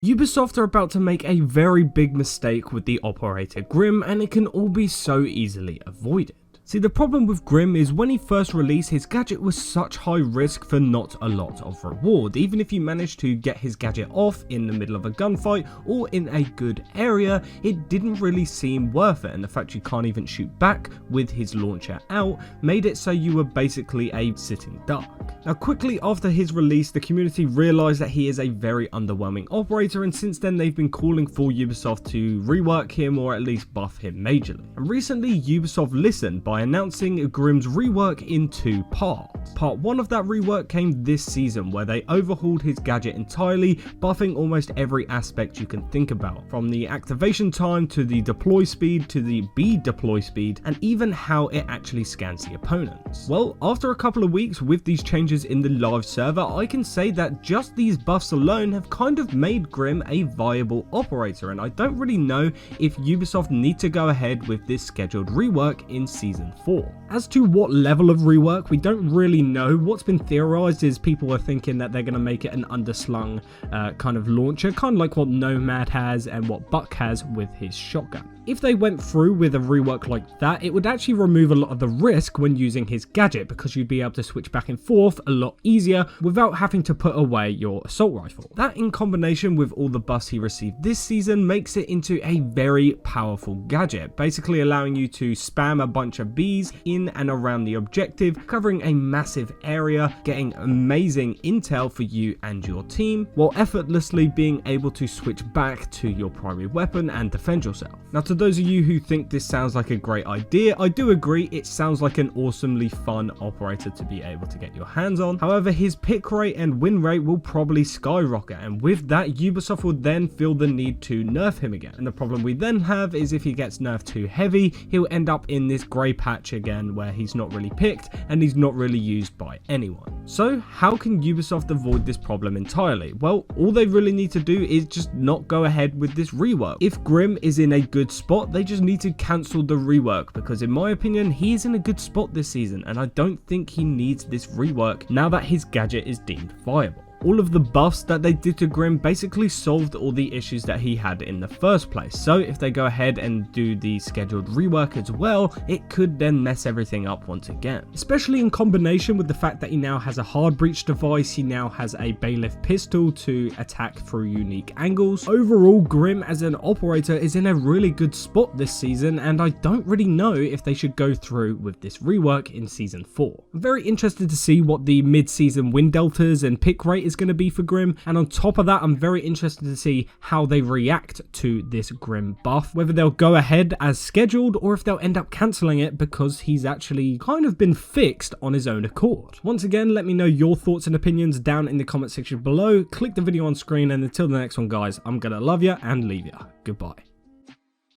Ubisoft are about to make a very big mistake with the operator Grim, and it can all be so easily avoided. See, the problem with Grim is when he first released, his gadget was such high risk for not a lot of reward. Even if you managed to get his gadget off in the middle of a gunfight or in a good area, it didn't really seem worth it, and the fact you can't even shoot back with his launcher out made it so you were basically a sitting duck. Now, quickly after his release, the community realised that he is a very underwhelming operator, and since then they've been calling for Ubisoft to rework him or at least buff him majorly. And recently Ubisoft listened by announcing Grim's rework in 2 parts. Part 1 of that rework came this season, where they overhauled his gadget entirely, buffing almost every aspect you can think about, from the activation time to the deploy speed to the B deploy speed, and even how it actually scans the opponents. Well, after a couple of weeks with these changes in the live server, I can say that just these buffs alone have kind of made Grim a viable operator, and I don't really know if Ubisoft need to go ahead with this scheduled rework in season 4. As to what level of rework, we don't really know. What's been theorized is people are thinking that they're going to make it an underslung kind of launcher, kind of like what Nomad has and what Buck has with his shotgun. If they went through with a rework like that, it would actually remove a lot of the risk when using his gadget, because you'd be able to switch back and forth a lot easier without having to put away your assault rifle. That, in combination with all the buffs he received this season, makes it into a very powerful gadget, basically allowing you to spam a bunch of bees in and around the objective, covering a massive area, getting amazing intel for you and your team, while effortlessly being able to switch back to your primary weapon and defend yourself. Now, to those of you who think this sounds like a great idea, I do agree, it sounds like an awesomely fun operator to be able to get your hands on. However, his pick rate and win rate will probably skyrocket, and with that, Ubisoft will then feel the need to nerf him again. And the problem we then have is if he gets nerfed too heavy, he'll end up in this grey patch again where he's not really picked and he's not really used by anyone. So how can Ubisoft avoid this problem entirely? Well, all they really need to do is just not go ahead with this rework. If Grim is in a good spot, they just need to cancel the rework, because in my opinion, he is in a good spot this season, and I don't think he needs this rework now that his gadget is deemed viable. All of the buffs that they did to Grim basically solved all the issues that he had in the first place, so if they go ahead and do the scheduled rework as well, it could then mess everything up once again. Especially in combination with the fact that he now has a hard breach device, he now has a bailiff pistol to attack through unique angles. Overall, Grim as an operator is in a really good spot this season, and I don't really know if they should go through with this rework in season 4. I'm very interested to see what the mid-season win deltas and pick rate is going to be for Grim, and on top of that, I'm very interested to see how they react to this Grim buff, whether they'll go ahead as scheduled or if they'll end up cancelling it because he's actually kind of been fixed on his own accord. Once again, let me know your thoughts and opinions down in the comment section below. Click the video on screen, and until the next one, guys, I'm gonna love you and leave you. Goodbye.